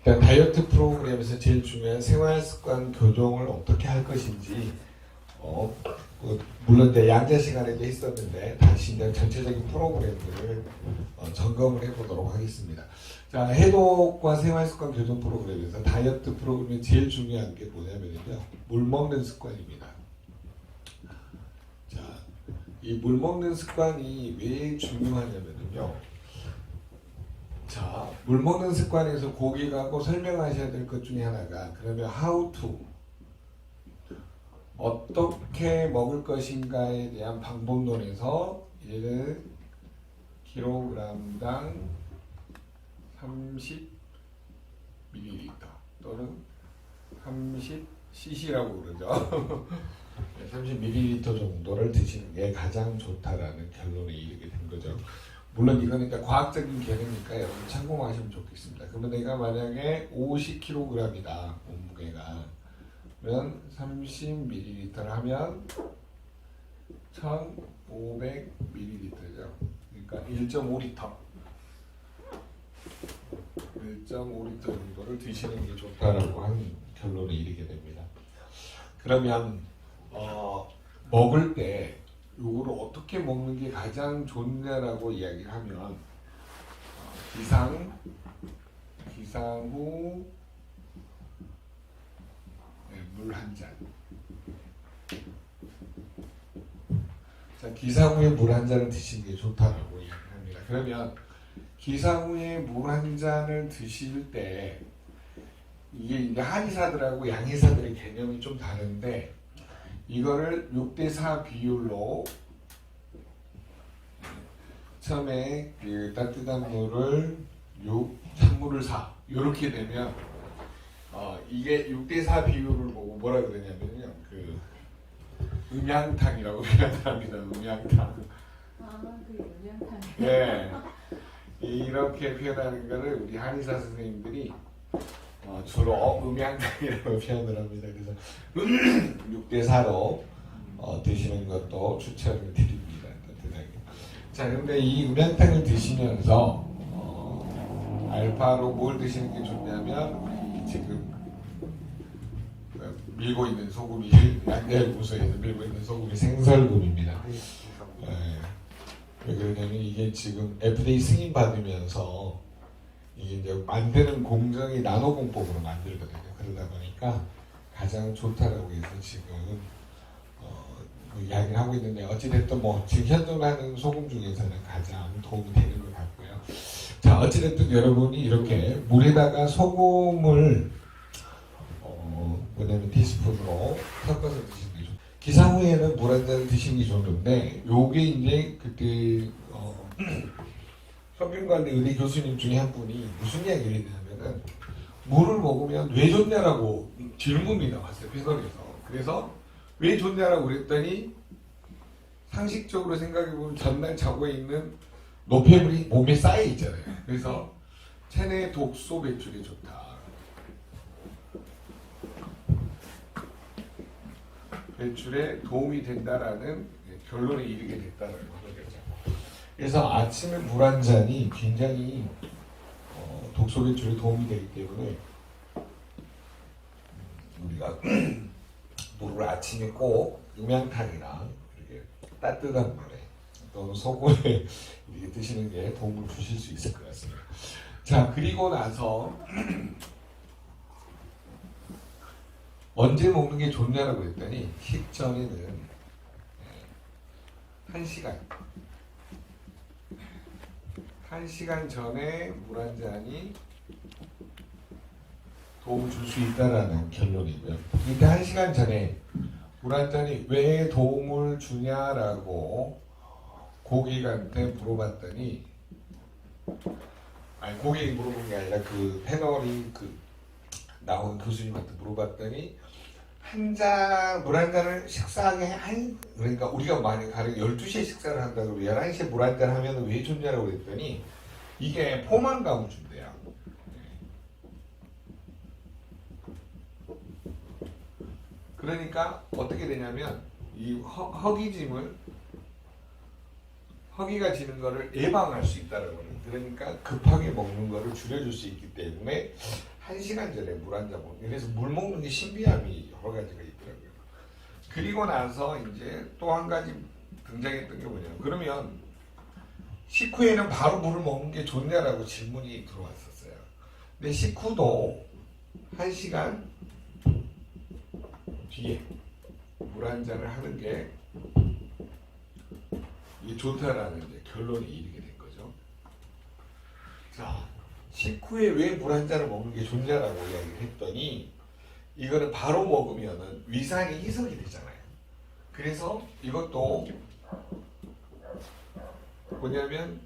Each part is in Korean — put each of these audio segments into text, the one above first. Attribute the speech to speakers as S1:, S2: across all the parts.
S1: 그러니까 다이어트 프로그램에서 제일 중요한 생활습관 교정을 어떻게 할 것인지 물론 이제 양자 시간에도 했었는데 다시 이제 전체적인 프로그램들을 점검을 해보도록 하겠습니다. 자, 해독과 생활습관 교정 프로그램에서 다이어트 프로그램이 제일 중요한 게 뭐냐면요, 물 먹는 습관입니다. 자, 이 물 먹는 습관이 왜 중요하냐면요, 자, 물 먹는 습관에서 고객하고 꼭 설명하셔야 될 것 중에 하나가, 그러면 how to, 어떻게 먹을 것인가에 대한 방법론에서 1kg당 30ml 또는 30cc라고 그러죠. 30ml 정도를 드시는 게 가장 좋다라는 결론에 이르게 된 거죠. 물론 이거는 이제 과학적인 개념이니까 여러분 참고하시면 좋겠습니다. 그러면 내가 만약에 50kg이다 몸무게가, 그러면 30ml를 하면 1500ml죠. 그러니까 1.5L 1.5L 정도를 드시는 게 좋다라고 하는 결론에 이르게 됩니다. 그러면 먹을 때 요거를 어떻게 먹는 게 가장 좋냐라고 이야기를 하면, 기상 후 물 한 잔. 자, 기상 후에 물 한 잔을 드시는 게 좋다라고 이야기합니다. 그러면 기상 후에 물 한 잔을 드실 때, 이게 이제 한의사들하고 양의사들의 개념이 좀 다른데, 이거를 6대4 비율로 처음에 그 따뜻한 물을 6, 찬물을 4 이렇게 되면 이게 6대4 비율을 보고 뭐라 그러냐면요, 그 음양탕이라고 표현을 합니다. 음양탕.
S2: 그 음양탕.
S1: 네. 이렇게 표현하는 거를 우리 한의사 선생님들이 주로 음양탕이라고 표현을 합니다. 그래서 6대4로 드시는 것도 추천을 드립니다. 자, 그런데 이 음양탕을 드시면서 알파로 뭘 드시는 게 좋냐면, 우리 지금 밀고 있는 소금이, 양자연구소에서 밀고 있는 소금이 생설금입니다. 왜 그러냐면 이게 지금 FDA 승인 받으면서 이게 이제 만드는 공정이 나노 공법으로 만들거든요. 그러다 보니까 가장 좋다라고 해서 지금 이야기를 하고 있는데, 어찌됐든 뭐 지금 현존하는 소금 중에서는 가장 도움이 되는 것 같고요. 자, 어찌됐든 여러분이 이렇게 물에다가 소금을 뭐냐면 티스푼으로 섞어서 드시는 게 좋아요. 기상 후에는 물 한 잔 드시는 게 좋은데, 요게 이제 그때 성균관대 의대 교수님 중에 한 분이 무슨 이야기를 했냐면은, 물을 먹으면 왜 좋냐라고 질문이 나왔어요, 패널에서. 그래서 왜 좋냐라고 그랬더니, 상식적으로 생각해보면 전날 자고 있는 노폐물이 몸에 쌓여 있잖아요. 그래서 체내 독소 배출이 좋다, 배출에 도움이 된다라는 결론에 이르게 됐다는 거죠. 그래서 아침에 물 한 잔이 굉장히 독소 배출에 도움이 되기 때문에 우리가 물을 아침에 꼭 음양탕이나 이렇게 따뜻한 물에 또는 소금에 이렇게 드시는 게 도움을 주실 수 있을 것 같습니다. 자, 그리고 나서 언제 먹는 게 좋냐라고 했더니, 식전에는 1시간 전에 물 한 잔이 도움을 줄 수 있다라는 결론이고요. 이때 1시간 전에 물 한 잔이 왜 도움을 주냐라고 고객한테 물어봤더니, 아니 고객이 물어본 게 아니라 그 패널이 나온 교수님한테 물어봤더니, 물 한 잔을 식사하게 그러니까 우리가 만약 가령 12시에 식사를 한다고 11시에 물 한 잔 하면 왜 좋냐라고 그랬더니, 이게 포만감을 준대요. 그러니까 어떻게 되냐면, 이 허기가 지는 거를 예방할 수 있다는 거예요. 그러니까 급하게 먹는 거를 줄여줄 수 있기 때문에 1시간 전에 물 한 잔 먹는. 그래서 물 먹는 게 신비함이 여러 가지가 있더라고요. 그리고 나서 이제 또 한 가지 등장했던 게 뭐냐면, 그러면 식후에는 바로 물을 먹는 게 좋냐라고 질문이 들어왔었어요. 근데 식후도 1시간 뒤에 물 한 잔을 하는 게 이게 좋다라는 이제 결론에 이르게 된 거죠. 자, 식후에 왜 물 한 잔을 먹는 게 좋냐라고 이야기를 했더니, 이거는 바로 먹으면은 위산이 희석이 되잖아요. 그래서 이것도 뭐냐면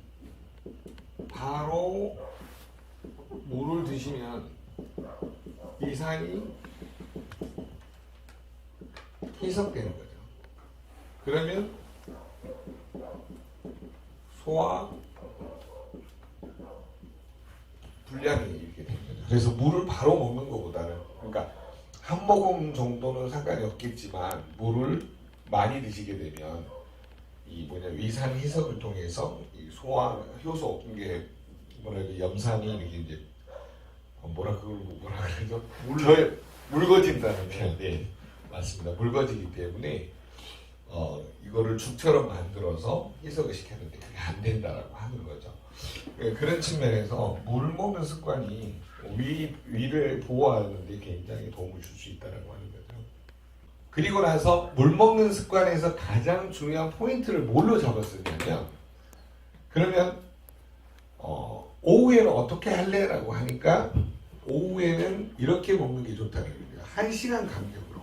S1: 바로 물을 드시면 위산이 희석되는 거죠. 그러면 소화 불량이 이렇게 되는 거죠. 그래서 물을 바로 먹는 것보다는, 그러니까 한 모금 정도는 상관이 없겠지만 물을 많이 드시게 되면 이 위산 희석을 통해서 이 소화 효소, 이게 염산이 이렇게 이제 뭐라 그러죠? 묽어진다는 표현. 네, 맞습니다. 묽어지기 때문에 이거를 죽처럼 만들어서 희석을 시켰는데 그게 안 된다라고 하는 거죠. 그런 측면에서 물 먹는 습관이 위를 보호하는 데 굉장히 도움을 줄 수 있다라고 하는 거죠. 그리고 나서 물 먹는 습관에서 가장 중요한 포인트를 뭘로 잡았었냐면, 그러면 오후에는 어떻게 할래라고 하니까 오후에는 이렇게 먹는 게 좋다는 거예요. 1시간 간격으로.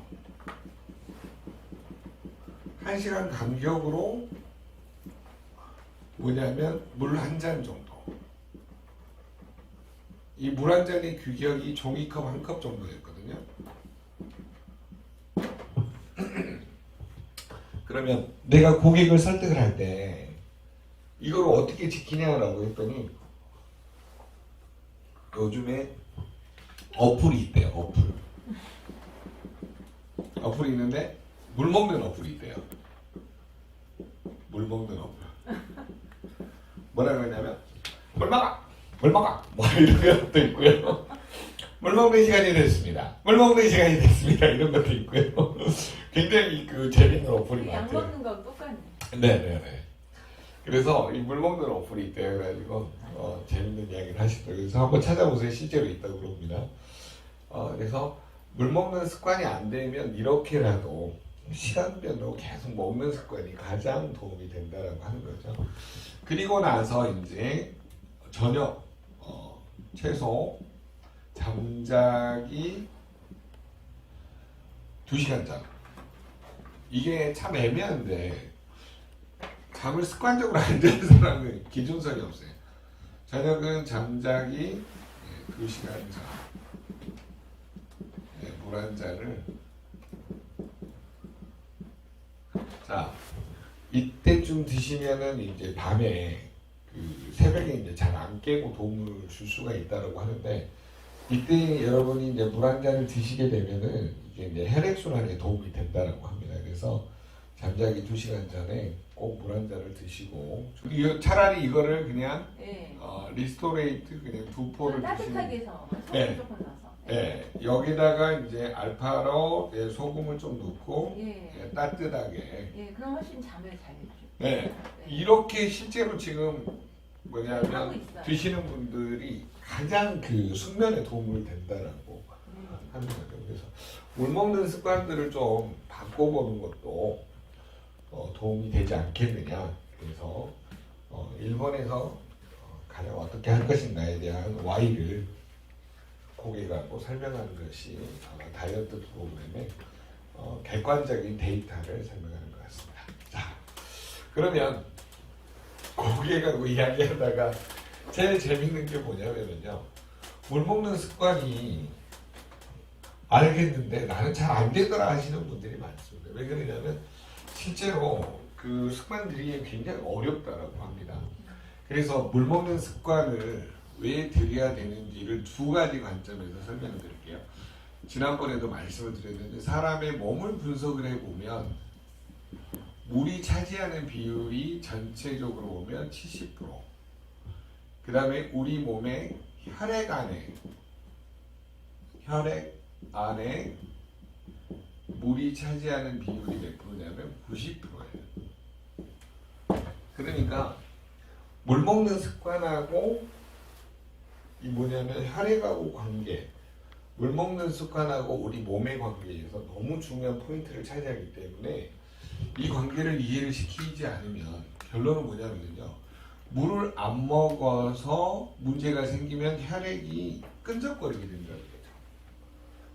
S1: 1시간 간격으로 뭐냐면 물 한 잔 정도. 이 물 한 잔의 규격이 종이컵 한 컵 정도였거든요. 그러면 내가 고객을 설득을 할 때 이걸 어떻게 지키냐라고 했더니, 요즘에 어플이 있대요. 어플이 있는데 물 먹는 어플이 있대요. 물 먹는 어플. 뭐라 그러냐면 물 먹어 뭐 이런 것도 있고요. 물 먹는 시간이 됐습니다. 이런 것도 있고요. 굉장히 재밌는 어플이
S2: 양
S1: 많대요.
S2: 먹는 건 똑같네.
S1: 네네네. 그래서 이 물 먹는 어플이 있대요. 그래가지고 재밌는 이야기를 하시더라고요. 그래서 한번 찾아보세요. 실제로 있다고 그럽니다. 그래서 물 먹는 습관이 안 되면 이렇게라도 시간별로 계속 먹는 습관이 가장 도움이 된다라고 하는 거죠. 그리고 나서 이제 저녁 최소 잠자기 2시간 전. 이게 참 애매한데 잠을 습관적으로 안 자는 사람은 기준선이 없어요. 저녁은 잠자기 2시간 전. 물 한 잔을. 자, 이때쯤 드시면은 이제 밤에 새벽에 이제 잘 안 깨고 도움을 줄 수가 있다고 하는데, 이때 여러분이 이제 물 한 잔을 드시게 되면은 이게 이제 혈액순환에 도움이 된다고 합니다. 그래서 잠자기 2시간 전에 꼭 물 한 잔을 드시고, 차라리 이거를 그냥
S2: 네.
S1: 리스토레이트 그냥 2포를
S2: 따뜻하게
S1: 드시는.
S2: 해서
S1: 네.
S2: 소금 조금 넣어서.
S1: 네, 여기다가 이제 알파로 소금을 좀 넣고
S2: 예.
S1: 따뜻하게.
S2: 예, 그럼 훨씬 잠을 잘 해줘.
S1: 네, 이렇게 실제로 지금 뭐냐면
S2: 하고 있어요.
S1: 드시는 분들이 가장 숙면에 도움이 된다라고 하는 거죠. 그래서 물 먹는 습관들을 좀 바꿔보는 것도 도움이 되지 않겠느냐. 그래서 일본에서 가장 어떻게 할 것인가에 대한 Y를 고객하고 설명하는 것이 다이어트 프로그램의 객관적인 데이터를 설명하는 것 같습니다. 자, 그러면 고객하고 이야기하다가 제일 재밌는 게 뭐냐면요, 물 먹는 습관이 알겠는데 나는 잘 안 되더라 하시는 분들이 많습니다. 왜 그러냐면 실제로 그 습관들이 굉장히 어렵다라고 합니다. 그래서 물 먹는 습관을 왜 들여야 되는지를 두 가지 관점에서 설명을 드릴게요. 지난번에도 말씀을 드렸는데, 사람의 몸을 분석을 해보면 물이 차지하는 비율이 전체적으로 보면 70%. 그 다음에 우리 몸의 혈액 안에 물이 차지하는 비율이 몇 프로냐면 90%예요. 그러니까 물 먹는 습관하고 이 뭐냐면 혈액하고 관계, 물 먹는 습관하고 우리 몸의 관계에서 너무 중요한 포인트를 차지하기 때문에 이 관계를 이해를 시키지 않으면 결론은 뭐냐면요, 물을 안 먹어서 문제가 생기면 혈액이 끈적거리게 된다는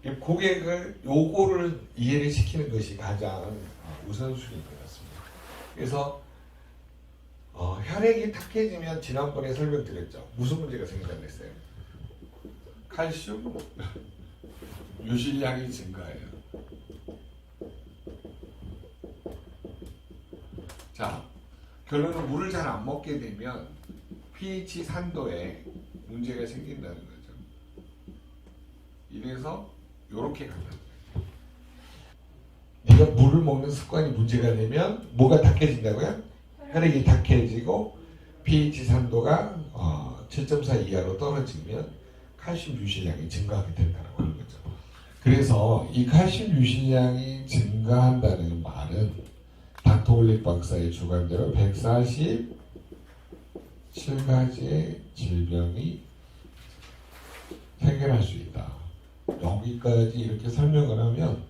S1: 거죠. 고객을 요거를 이해를 시키는 것이 가장 우선순위인 것 같습니다. 그래서 혈액이 탁해지면 지난번에 설명드렸죠. 무슨 문제가 생긴다고 했어요? 칼슘 유실량이 증가해요. 자, 결론은 물을 잘 안 먹게 되면 pH 산도에 문제가 생긴다는 거죠. 이래서 이렇게 간다. 네가 물을 먹는 습관이 문제가 되면 뭐가 탁해진다고요? 혈액이 탁해지고 pH 산도가 7.4 이하로 떨어지면 칼슘 유실량이 증가하게 된다고 하는 거죠. 그래서 이 칼슘 유실량이 증가한다는 말은 닥터올릭 박사의 주관대로 147가지의 질병이 생겨날 수 있다. 여기까지 이렇게 설명을 하면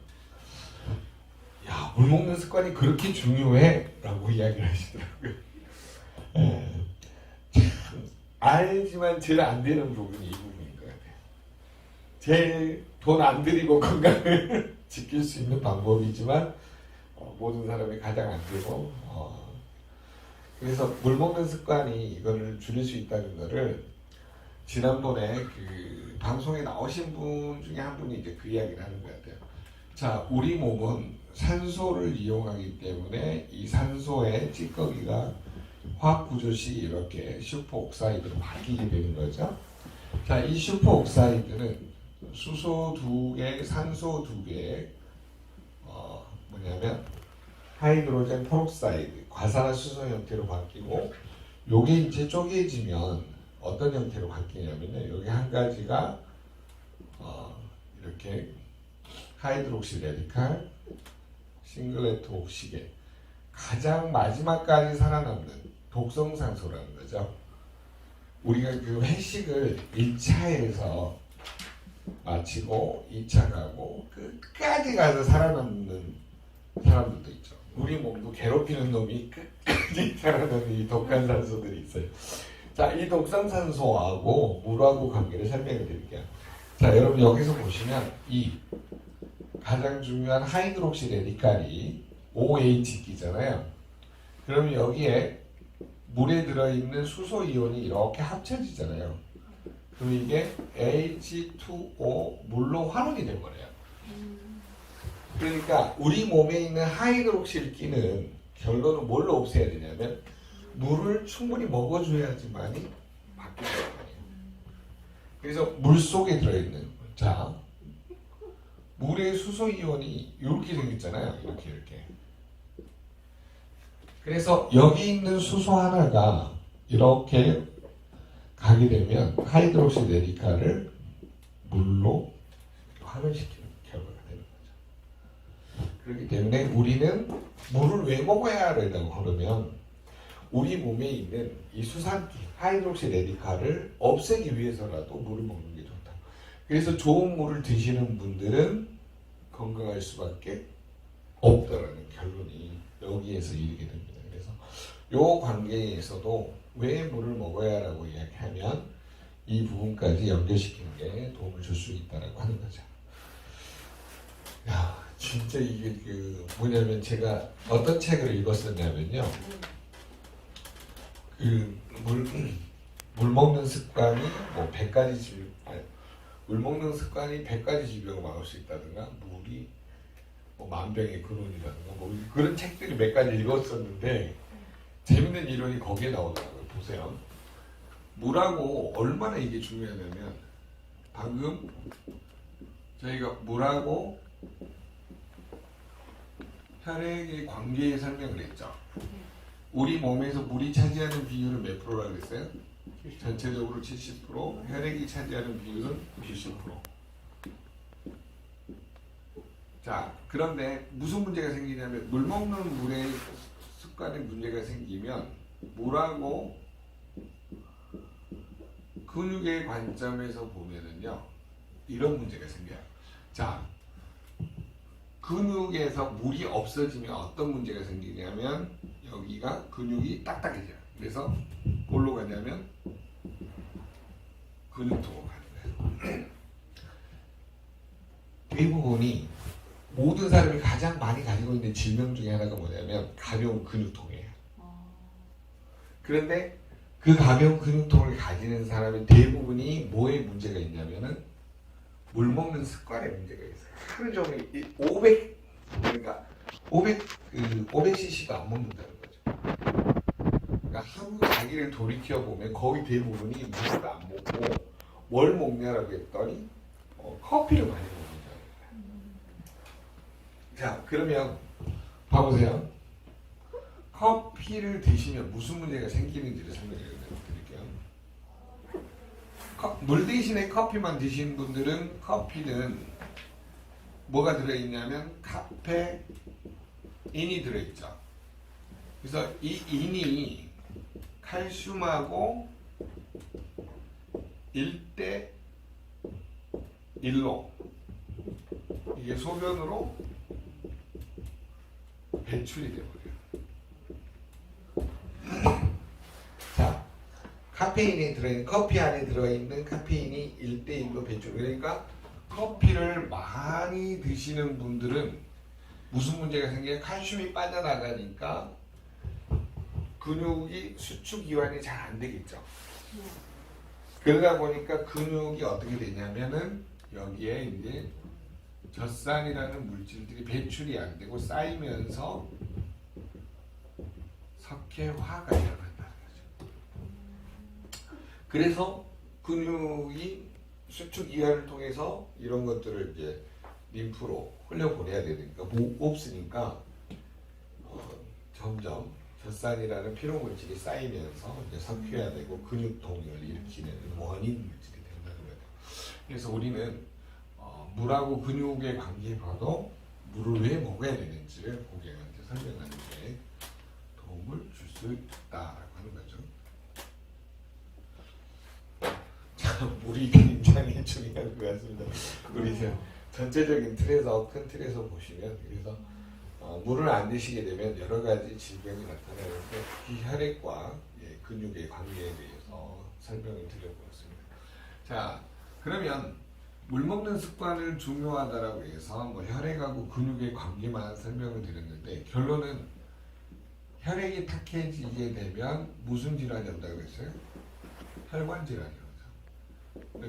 S1: 야, 물 먹는 습관이 그렇게 중요해? 라고 이야기를 하시더라고요. 참 알지만 제일 안 되는 부분이 이 부분인 것 같아요. 제일 돈 안 들이고 건강을 지킬 수 있는 방법이지만 모든 사람이 가장 안 되고 그래서 물 먹는 습관이 이거를 줄일 수 있다는 거를 지난번에 그 방송에 나오신 분 중에 한 분이 이제 그 이야기를 하는 것 같아요. 자, 우리 몸은 산소를 이용하기 때문에 이 산소의 찌꺼기가 화학 구조식이 이렇게 슈퍼옥사이드로 바뀌게 되는 거죠. 자, 이 슈퍼옥사이드는 수소 2개, 산소 2개, 뭐냐면 하이드로젠 페록사이드, 과산화수소 형태로 바뀌고, 요게 이제 쪼개지면 어떤 형태로 바뀌냐면요, 여기 한 가지가 이렇게 하이드록시 레디칼, 싱글레트 옥시겐, 가장 마지막까지 살아남는 독성산소라는 거죠. 우리가 그 회식을 1차에서 마치고 2차 가고 끝까지 가서 살아남는 사람들도 있죠. 우리 몸도 괴롭히는 놈이 끝까지 살아남는 이 독한 산소들이 있어요. 자, 이 독성산소하고 물하고 관계를 설명해 드릴게요. 자, 여러분 여기서 보시면 이 가장 중요한 하이드록시 레디칼이 OH기잖아요. 그러면 여기에 물에 들어있는 수소 이온이 이렇게 합쳐지잖아요. 그럼 이게 H2O 물로 환원이 돼버려요. 그러니까 우리 몸에 있는 하이드록실기는 결론은 뭘로 없애야 되냐면 물을 충분히 먹어줘야지만이 바뀌는 거예요. 그래서 물 속에 들어있는, 자, 물의 수소 이온이 이렇게 생겼잖아요. 이렇게. 그래서 여기 있는 수소 하나가 이렇게 가게 되면 하이드록시 레디칼을 물로 환원시키는 결과가 되는 거죠. 그렇기 때문에 우리는 물을 왜 먹어야 하려고 그러면 우리 몸에 있는 이 수산기 하이드록시 레디칼을 없애기 위해서라도 물을 먹는 게 좋다. 그래서 좋은 물을 드시는 분들은 건강할 수밖에 없다라는 결론이 여기에서 이르게 됩니다. 그래서 이 관계에서도 왜 물을 먹어야 하라고 이야기하면 이 부분까지 연결시키는 게 도움을 줄 수 있다라고 하는 거죠. 야, 진짜 이게 뭐냐면 제가 어떤 책을 읽었었냐면요. 물 먹는 습관이 뭐 100가지 물 먹는 습관이 100가지 질병을 막을 수 있다든가, 물이 뭐 만병의 근원이라든가, 뭐 그런 책들이 몇 가지 읽었었는데 재밌는 이론이 거기에 나오더라고요. 보세요. 물하고 얼마나 이게 중요하냐면, 방금 저희가 물하고 혈액의 관계에 설명을 했죠. 우리 몸에서 물이 차지하는 비율은 몇 프로라고 그랬어요? 전체적으로 70%, 혈액이 차지하는 비율은 90%. 자, 그런데 무슨 문제가 생기냐면 물 먹는 물의 습관에 문제가 생기면 물하고 근육의 관점에서 보면은요 이런 문제가 생겨요. 자, 근육에서 물이 없어지면 어떤 문제가 생기냐면 여기가 근육이 딱딱해져요. 그래서 뭘로 가냐면 근육통으로 가는 거예요. 대부분이 모든 사람이 가장 많이 가지고 있는 질병 중에 하나가 뭐냐면 가벼운 근육통이에요. 그런데 그 가벼운 근육통을 가지는 사람의 대부분이 뭐에 문제가 있냐면은 물 먹는 습관에 문제가 있어요. 하루 종일 500 그러니까 500cc도 안 먹는다는 거죠. 그러니까 하루 자기를 돌이켜 보면 거의 대부분이 물을 안 먹고 뭘 먹냐라고 했더니 커피를 많이 먹는다. 자, 그러면 봐보세요. 커피를 드시면 무슨 문제가 생기는지를 설명해 드릴게요. 물 대신에 커피만 드시는 분들은 커피는 뭐가 들어있냐면 카페인이 들어있죠. 그래서 이 인이 칼슘하고 1대1로 이게 소변으로 배출이 되어버려요. 자, 카페인이 들어있는 커피 안에 들어있는 카페인이 1대1로 배출. 그러니까 커피를 많이 드시는 분들은 무슨 문제가 생겨요? 칼슘이 빠져나가니까 근육이 수축 이완이 잘 안 되겠죠. 그러다 보니까 근육이 어떻게 되냐면은 여기에 이제 젖산이라는 물질들이 배출이 안 되고 쌓이면서 석회화가 일어난다는 거죠. 그래서 근육이 수축 이완을 통해서 이런 것들을 이제 림프로 흘려보내야 되니까 없으니까 점점 젖산이라는 피로 물질이 쌓이면서 이제 석회화되고 근육통을 일으키는 원인 물질이 된다는 거예요. 그래서 우리는 물하고 근육의 관계에 봐도 물을 왜 먹어야 되는지를 고객한테 설명하는 게 도움을 줄 수 있다라고 하는 거죠. 자, 물이 굉장히 중요한 것 같습니다. 우리 전체적인 틀에서 큰 틀에서 보시면 그래서 물을 안 드시게 되면 여러 가지 질병이 나타나는데 이 혈액과 근육의 관계에 대해서 설명을 드려보았습니다. 자, 그러면 물 먹는 습관을 중요하다라고 해서 뭐 혈액하고 근육의 관계만 설명을 드렸는데 결론은 혈액이 탁해지게 되면 무슨 질환이 온다고 했어요? 혈관 질환이 오죠.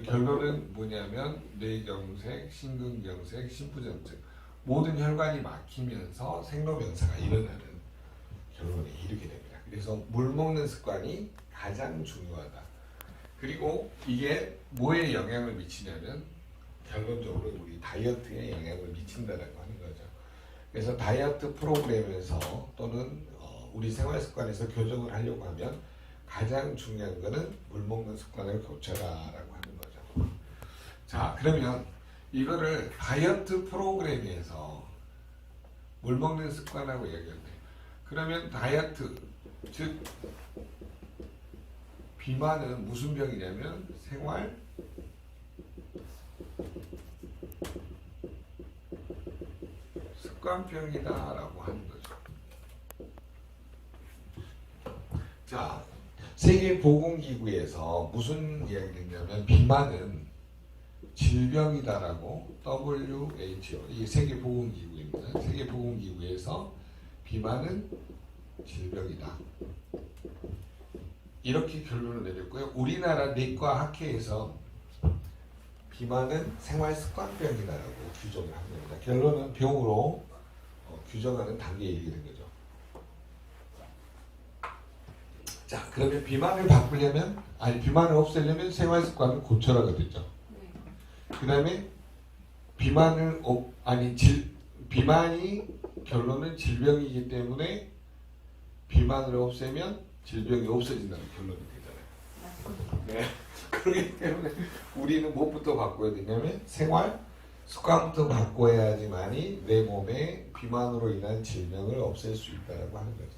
S1: 결론은 뭐냐면 뇌경색, 심근경색, 심부전증 모든 혈관이 막히면서 생로병사가 일어나는 결론에 이르게 됩니다. 그래서 물 먹는 습관이 가장 중요하다. 그리고 이게 뭐에 영향을 미치냐면 결론적으로 우리 다이어트에 영향을 미친다라고 하는 거죠. 그래서 다이어트 프로그램에서 또는 우리 생활 습관에서 교정을 하려고 하면 가장 중요한 거는 물 먹는 습관을 고쳐라라고 하는 거죠. 자, 그러면 이거를 다이어트 프로그램에서 물 먹는 습관하고 얘기하는데 그러면 다이어트 즉 비만은 무슨 병이냐면 생활 습관병이다라고 하는 거죠. 자, 세계보건기구에서 무슨 이야기를 했냐면 비만은 질병이다라고 WHO 이 세계보건기구입니다. 세계보건기구에서 비만은 질병이다. 이렇게 결론을 내렸고요. 우리나라 내과학회에서 비만은 생활습관병이다라고 규정을 한 겁니다. 결론은 병으로 규정하는 단계에 이르게 된 거죠. 자, 그러면 비만을 바꾸려면 비만을 없애려면 생활습관을 고쳐라가 되죠. 그 다음에 비만이 결론은 질병이기 때문에 비만을 없애면 질병이 없어진다는 결론이 되잖아요. 네. 그렇기 때문에 우리는 무엇부터 바꿔야 되냐면 생활 습관부터 바꿔야지만이 내 몸에 비만으로 인한 질병을 없앨 수 있다고 하는 거죠.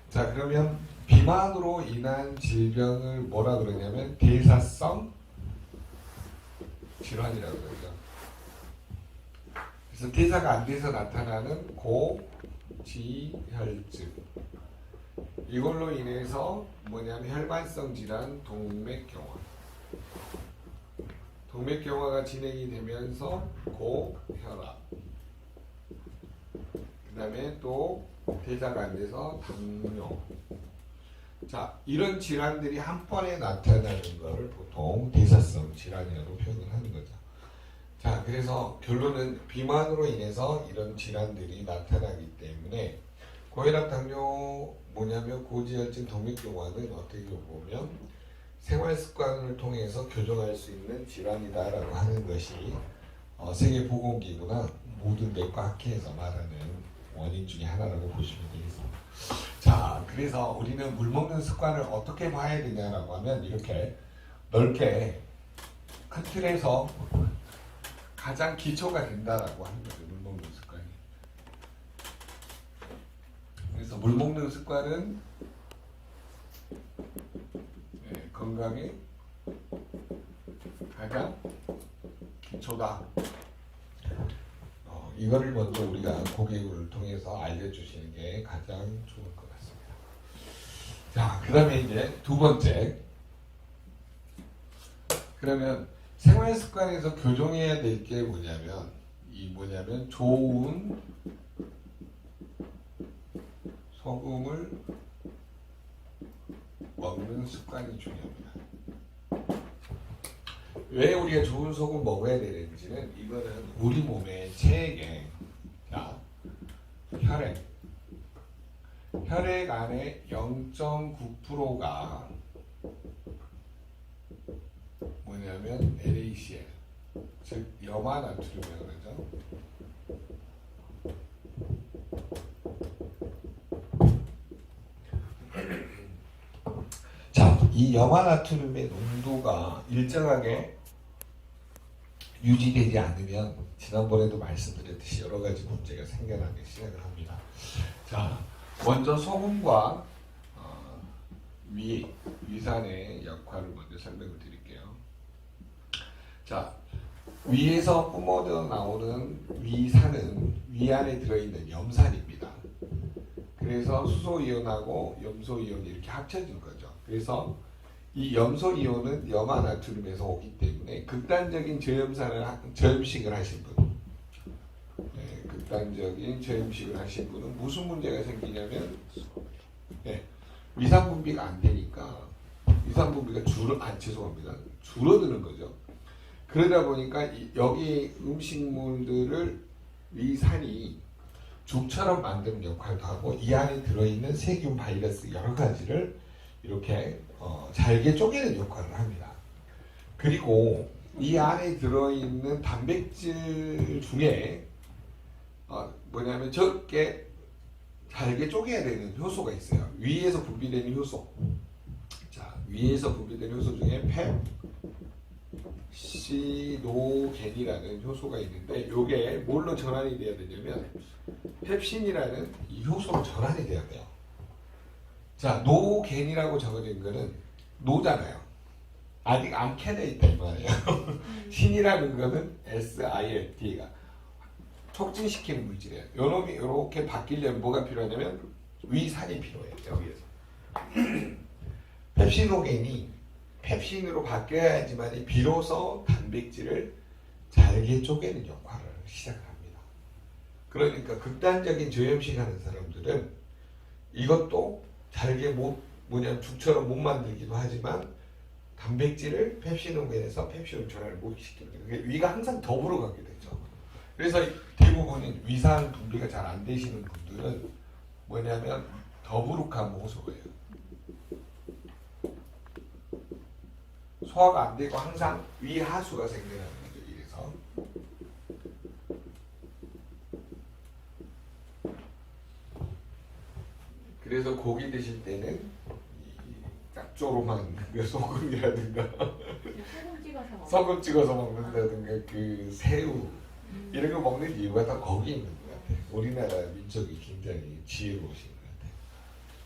S1: 자, 그러면 비만으로 인한 질병을 뭐라 그러냐면 대사성 질환이라고 그러죠. 그래서 대사가 안 돼서 나타나는 고지혈증. 이걸로 인해서 뭐냐면 혈관성 질환, 동맥경화. 동맥경화가 진행이 되면서 고혈압. 그 다음에 또 대사가 안 돼서 당뇨. 자, 이런 질환들이 한 번에 나타나는 것을 보통 대사성 질환이라고 표현을 하는 거죠. 자, 그래서 결론은 비만으로 인해서 이런 질환들이 나타나기 때문에 고혈압, 당뇨 뭐냐면 고지혈증, 동맥경화는 어떻게 보면 생활 습관을 통해서 교정할 수 있는 질환이다라고 하는 것이 세계보건기구나 모든 내과 학회에서 말하는 원인 중에 하나라고 보시면 되겠습니다. 자, 그래서 우리는 물 먹는 습관을 어떻게 봐야 되냐라고 하면 이렇게 넓게 큰 틀에서 가장 기초가 된다라고 하는 거죠. 물 먹는 습관이. 그래서 물 먹는 습관은 건강에 가장 기초다. 이거를 먼저 우리가 고객을 통해서 알려주시는 게 가장 좋을 것 같습니다. 자, 그 다음에 이제 두 번째. 그러면 생활 습관에서 교정해야 될 게 뭐냐면 좋은 소금을 먹는 습관이 중요합니다. 왜 우리가 좋은 소금 먹어야 되는지는 이거는 우리 몸의 체액에 혈액 안에 0.9%가 뭐냐면 LACL 즉 염화나트륨이라고 그러죠. 자, 이 염화나트륨의 농도가 일정하게 유지되지 않으면 지난번에도 말씀드렸듯이 여러 가지 문제가 생겨나기 시작을 합니다. 자, 먼저 소금과 위산의 역할을 먼저 설명을 드릴게요. 자, 위에서 뿜어져 나오는 위산은 위 안에 들어있는 염산입니다. 그래서 수소이온하고 염소이온이 이렇게 합쳐진 거죠. 그래서 이 염소이온은 염화나트륨에서 오기 때문에 극단적인 저염식을 하신 분, 극단적인 저염식을 하신 분은 무슨 문제가 생기냐면 위산 분비가 안 되니까 위산 분비가 줄어드는 거죠. 그러다 보니까 여기 음식물들을 위산이 죽처럼 만드는 역할도 하고 이 안에 들어있는 세균, 바이러스 여러 가지를 이렇게 잘게 쪼개는 역할을 합니다. 그리고 이 안에 들어있는 단백질 중에 뭐냐면 적게 잘게 쪼개야 되는 효소가 있어요. 위에서 분비되는 효소. 자, 위에서 분비되는 효소 중에 펩시노겐이라는 효소가 있는데 이게 뭘로 전환이 돼야 되냐면 펩신이라는 이 효소로 전환이 돼야 돼요. 자, 노겐이라고 적어진 거는 노잖아요. 아직 안 켜져 있다 이 말이에요. 신이라는 거는 SILT가 촉진시키는 물질이에요. 요놈이 이렇게 바뀌려면 뭐가 필요하냐면 위산이 필요해요. 여기에서 펩시노겐이 펩신으로 바뀌어야지만 비로소 단백질을 잘게 쪼개는 역할을 시작합니다. 그러니까 극단적인 저염식 하는 사람들은 이것도 잘게 죽처럼 못 만들기도 하지만 단백질을 펩시노겐에서 펩신으로 전환을 못 시키는 거예요. 위가 항상 더불어 가게 되죠. 그래서 대부분인 위산 분비가 잘 안 되시는 분들은 뭐냐면 더부룩한 호소예요. 소화가 안 되고 항상 위하수가 생겨나는 거죠. 이래서 그래서 고기 드실 때는 이 짭조름한 그 소금이라든가
S2: 소금 찍어서 먹는
S1: 소금 찍어서 먹는다든가 그 새우 이런 거 먹는 이유가 다 거기 있는 것 같아요. 우리나라 민족이 굉장히 지혜로우신 것 같아요.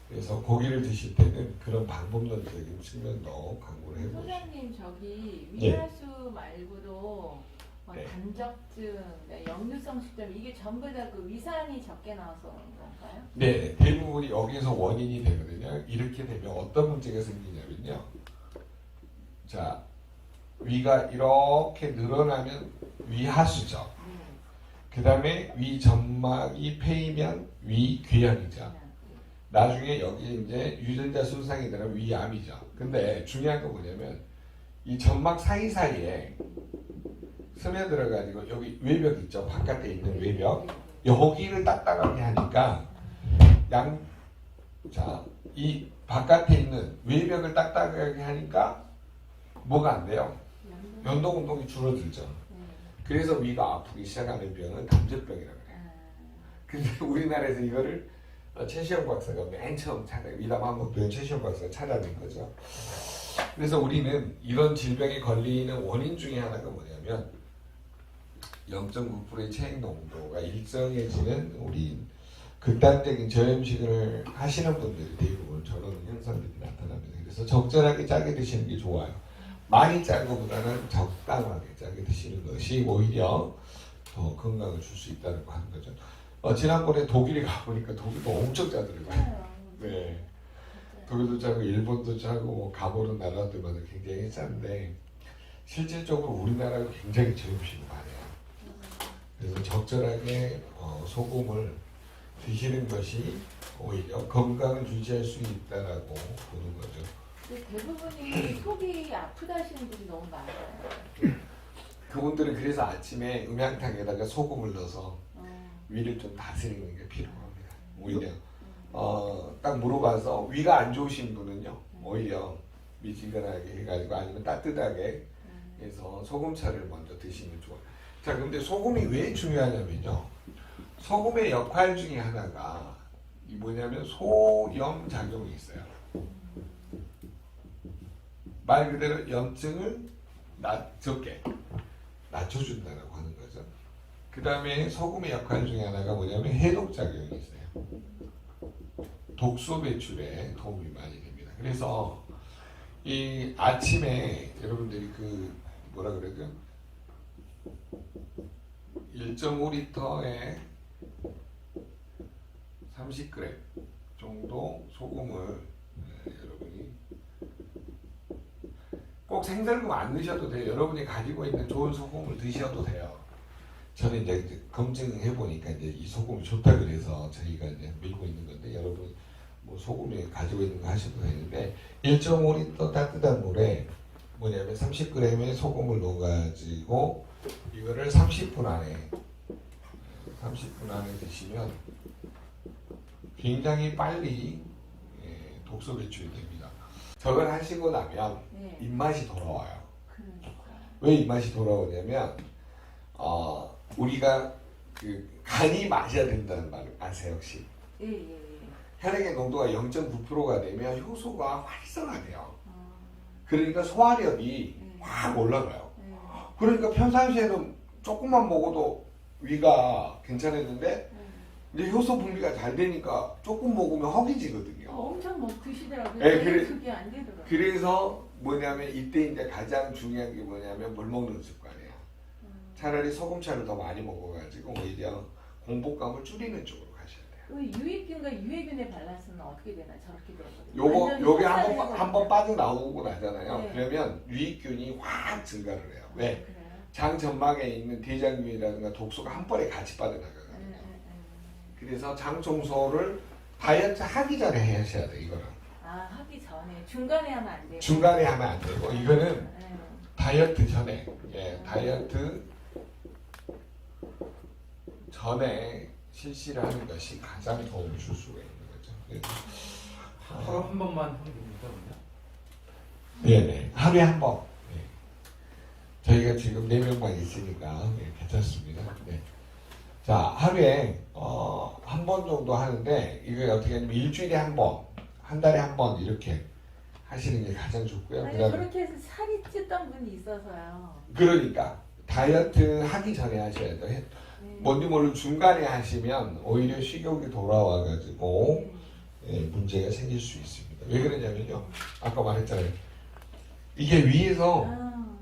S1: 그래서 고기를 드실 때는 그런 방법론적인 측면도 강구를 해보시고.
S2: 소장님 저기
S1: 네.
S2: 위하수 말고도 뭐
S1: 네.
S2: 단적증, 역류성 식도염 이게 전부 다 그 위산이 적게 나와서 그런 건가요?
S1: 네, 대부분이 여기서 원인이 되거든요. 이렇게 되면 어떤 문제가 생기냐면요. 자, 위가 이렇게 늘어나면 위하수죠. 그 다음에 위점막이 패이면 위궤양이죠. 나중에 여기 이제 유전자 손상이 되면 위암이죠. 근데 중요한 건 뭐냐면 이 점막 사이사이에 스며들어가지고 여기 외벽 있죠. 바깥에 있는 외벽. 여기를 딱딱하게 하니까 이 바깥에 있는 외벽을 딱딱하게 하니까 뭐가 안 돼요? 연동 운동이 줄어들죠. 그래서 위가 아프기 시작하는 병은 담즙병이라고 해요. 근데 우리나라에서 이거를 최시영 박사가 맨 처음 위담한목병 최시영 박사가 찾아낸 거죠. 그래서 우리는 이런 질병에 걸리는 원인 중에 하나가 뭐냐면 0.9%의 체액 농도가 일정해지는 우리 극단적인 저염식을 하시는 분들이 대부분 저런 현상들이 나타납니다. 그래서 적절하게 짜게 드시는 게 좋아요. 많이 짠 것보다는 적당하게 짜게 드시는 것이 오히려 더 건강을 줄 수 있다고 하는 거죠. 지난번에 독일에 가보니까 독일도 엄청 짜더라고요. 네. 독일도 짜고 일본도 짜고 뭐 가보는 나라들마다 굉장히 짠데 실질적으로 우리나라가 굉장히 저염식이 많아요. 그래서 적절하게 소금을 드시는 것이 오히려 건강을 유지할 수 있다라고 보는 거죠.
S2: 대부분이 속이 아프다 하시는 분이 너무 많아요.
S1: 그분들은 그래서 아침에 음양탕에다가 소금을 넣어서 위를 좀 다스리는 게 필요합니다. 오히려 딱 물어봐서 위가 안 좋으신 분은요 오히려 미지근하게 해가지고 아니면 따뜻하게 해서 소금차를 먼저 드시면 좋아요. 자, 근데 소금이 왜 중요하냐면요. 소금의 역할 중에 하나가 뭐냐면 소염 작용이 있어요. 말 그대로 염증을 적게 낮춰준다고 하는 거죠. 그 다음에 소금의 역할 중에 하나가 뭐냐면 해독 작용이 있어요. 독소 배출에 도움이 많이 됩니다. 그래서 이 아침에 여러분들이 그 뭐라 그러죠? 1.5리터에 30g 정도 소금을 여러분이 꼭 생설금 안 넣으셔도 돼요. 여러분이 가지고 있는 좋은 소금을 드셔도 돼요. 저는 이제 검증해 보니까 이제 이 소금이 좋다 그래서 저희가 이제 밀고 있는 건데 여러분 뭐 소금이 가지고 있는 거 하셔도 되는데 1.5리터 따뜻한 물에 뭐냐면 30g의 소금을 넣어가지고 이거를 30분 안에 드시면 굉장히 빨리 독소 배출이 됩니다. 저걸 하시고 나면 입맛이 돌아와요. 왜 입맛이 돌아오냐면 우리가 그 간이 마셔야 된다는 말 아세요 혹시? 혈액의 농도가 0.9%가 되면 효소가 활성화돼요. 그러니까 소화력이 확 올라가요. 그러니까 평상시에는 조금만 먹어도 위가 괜찮았는데 이제 효소 분비가 잘 되니까 조금 먹으면 허기지거든요.
S2: 엄청 뭐 드시더라고요.
S1: 네,
S2: 그게 안 되더라고요.
S1: 그래서 뭐냐면 이때 이제 가장 중요한 게 뭐냐면 물 먹는 습관이에요. 차라리 소금차를 더 많이 먹어가지고 오히려 공복감을 줄이는 쪽으로 가셔야 돼요.
S2: 유익균과 유해균의 밸런스는 어떻게 되나 저렇게 되거든요.
S1: 요게 한번 빠져나오고 나잖아요.
S2: 네.
S1: 그러면 유익균이 확 증가를 해요. 왜?
S2: 그래요?
S1: 장 점막에 있는 대장균이라든가 독소가 한 번에 같이 빠져나가거든요. 그래서 장 청소를 다이어트 하기 전에 하셔야 돼요. 이거는.
S2: 하기 전에 중간에 하면 안 돼요.
S1: 중간에 하면 안 되고 이거는 다이어트 전에 다이어트 전에 실시를 하는 것이 가장 도움을 줄 수가 있는 거죠.
S3: 하루 한 번만 하면 됩니까?
S1: 네네. 하루에 한 번. 저희가 지금 4명만 있으니까 괜찮습니다. 네. 자, 하루에 한 번 정도 하는데 이게 어떻게 하냐면 일주일에 한 번, 한 달에 한 번 이렇게 하시는 게 가장 좋고요.
S2: 아니
S1: 그다음에
S2: 그렇게 해서 살이 찌던 분이 있어서요.
S1: 그러니까 다이어트 하기 전에 하셔야 돼요.
S2: 네.
S1: 뭔지 모르고 중간에 하시면 오히려 식욕이 돌아와가지고
S2: 네.
S1: 문제가 생길 수 있습니다. 왜 그러냐면요. 아까 말했잖아요. 이게 위에서
S2: 아,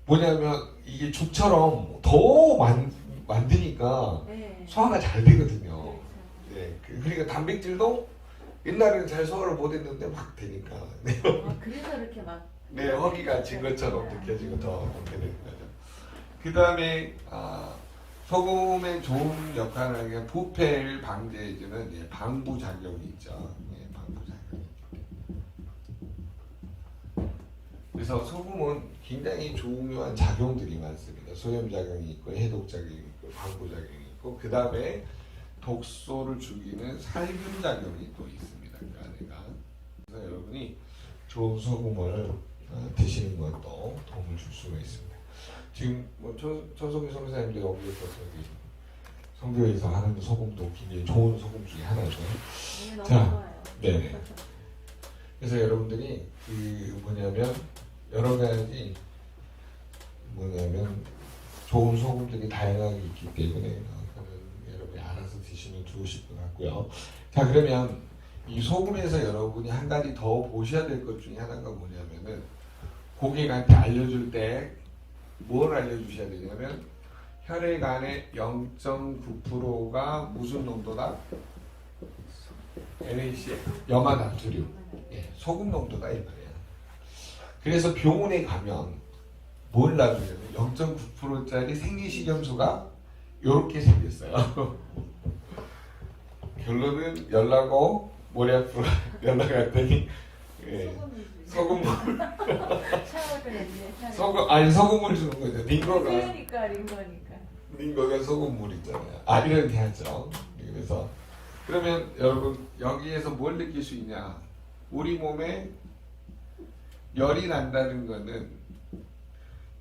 S1: 뭐냐면 이게 죽처럼 더 만드니까
S2: 네.
S1: 소화가 잘 되거든요.
S2: 그렇죠.
S1: 네, 그러니까 단백질도 옛날에는 잘 소화를 못했는데 막 되니까
S2: 그래서 이렇게 막
S1: 네, 허기가 진 것처럼 느껴지고 더 그렇게 되는 거죠. 그 다음에 소금의 좋은 역할을 하는 게 부패를 방지해주는 방부작용이 있죠. 방부작용. 그래서 소금은 굉장히 중요한 작용들이 많습니다. 소염작용이 있고 해독작용이 있고 방부작용이 있고 그 다음에 독소를 죽이는 살균작용이 또 있습니다. 그 안에가. 그래서 여러분이 좋은 소금을 드시는 것도 도움을 줄 수가 있습니다. 지금 뭐 천송기 선교사님들 여기에서 성교에서 하는 소금도 굉장히 좋은 소금 중에 하나죠.
S2: 네, 너무
S1: 자,
S2: 좋아요.
S1: 네. 그래서 여러분들이 여러 가지 좋은 소금들이 다양하게 있기 때문에 여러분이 알아서 드시면 좋으실 것 같고요. 자, 그러면 이 소금에서 여러분이 한 가지 더 보셔야 될 것 중에 하나가 뭐냐면은 고객한테 알려줄 때 뭘 알려주셔야 되냐면 혈액 안에 0.9%가 무슨 농도다? NaCl, 염화나트륨, 소금 농도다 이 말이야. 그래서 병원에 가면 뭘 놔주냐면 0.9%짜리 생리식염수가 이렇게 생겼어요. 결론은 열나고 머리 앞으로 연락했더니 소금물
S2: 샤워를 했네.
S1: 소금물 주는 거죠.
S2: 링거니까.
S1: 링거가 소금물 있잖아요. 이렇게 하죠. 그래서 그러면 여러분 여기에서 뭘 느낄 수 있냐? 우리 몸에 열이 난다는 거는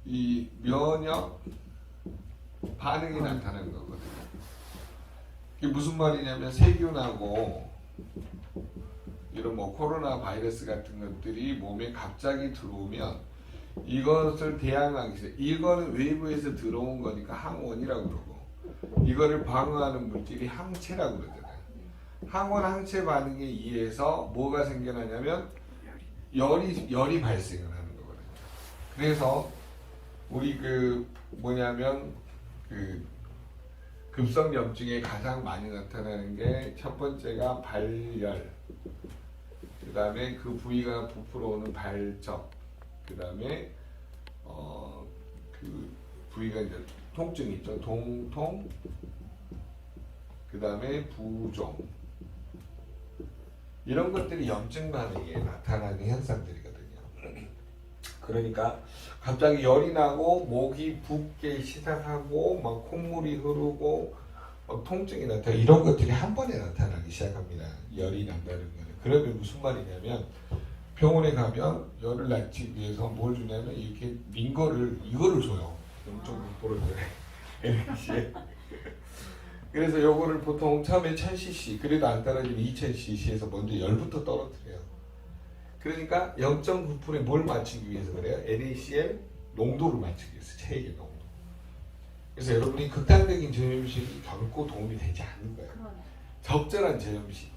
S1: 이 면역 반응이 나타나는 거거든요. 이게 무슨 말이냐면 세균하고 이런 코로나 바이러스 같은 것들이 몸에 갑자기 들어오면 이것을 대항하기 위해서 이거는 외부에서 들어온 거니까 항원이라고 그러고 이거를 방어하는 물질이 항체라고 그러잖아요. 항원 항체 반응에 의해서 뭐가 생겨나냐면 열이 발생을 하는 거거든요. 그래서 우리 급성염증에 가장 많이 나타나는 게 첫 번째가 발열, 그 다음에 그 부위가 부풀어 오는 발적, 그 다음에 그 부위가 이제 통증이 있죠. 동통, 그 다음에 부종. 이런 것들이 염증 반응에 나타나는 현상들이거든요. 그러니까 갑자기 열이 나고 목이 붓기 시작하고 막 콧물이 흐르고 통증이 나타나 이런 것들이 한 번에 나타나기 시작합니다. 열이 난다는 거는. 그러면 무슨 말이냐면 병원에 가면 열을 낮추기 위해서 뭘 주냐면 이렇게 이거를 줘요. 0.6%의 그래서 요거를 보통 처음에 1000cc 그래도 안 떨어지면 2000cc에서 먼저 열부터 떨어뜨려요. 그러니까 0.9%에 뭘 맞추기 위해서 그래요? NaCl 농도를 맞추기 위해서 체액의 농도. 그래서 여러분이 극단적인 저염식이 결코 도움이 되지 않는 거예요. 적절한 저염식.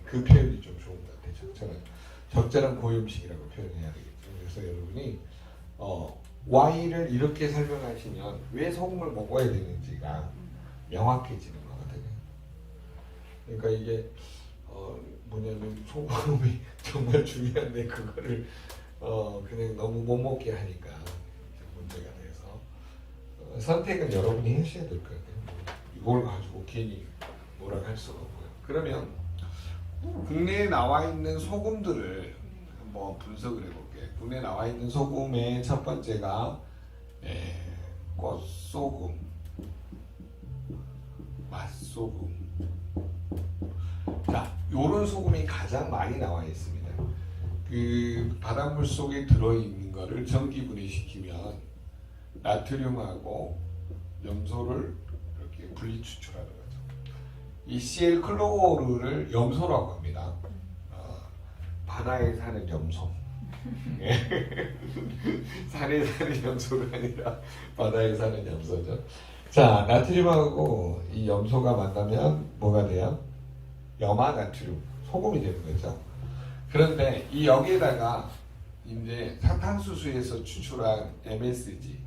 S1: 그 표현이 좀 좋은 것 같아요. 적절한 고염식이라고 표현해야 되겠죠. 그래서 여러분이 Y를 이렇게 설명하시면 왜 소금을 먹어야 되는지가 명확해지는 거거든요. 그러니까 이게 소금이 정말 중요한데 그거를 그냥 너무 못 먹게 하니까 문제가 돼서 선택은 여러분이 하셔야 될 거예요. 이걸 가지고 괜히 뭐라 할 수가 없고요. 그러면 국내에 나와 있는 소금들을 한번 분석을 해볼게요. 국내에 나와 있는 소금의 첫 번째가 꽃소금, 맛소금. 자, 요런 소금이 가장 많이 나와 있습니다. 그 바닷물 속에 들어있는 거를 전기 분해시키면 나트륨하고 염소를 이렇게 이렇게 분리 추출하는 거죠. 이 CL 클로르를 염소라고 합니다. 바다에 사는 염소. 산에 사는 염소가 아니라 바다에 사는 염소죠. 자, 나트륨하고 이 염소가 만나면 뭐가 돼요? 염화나트륨, 소금이 되는 거죠. 그런데 이 여기에다가 이제 사탕수수에서 추출한 MSG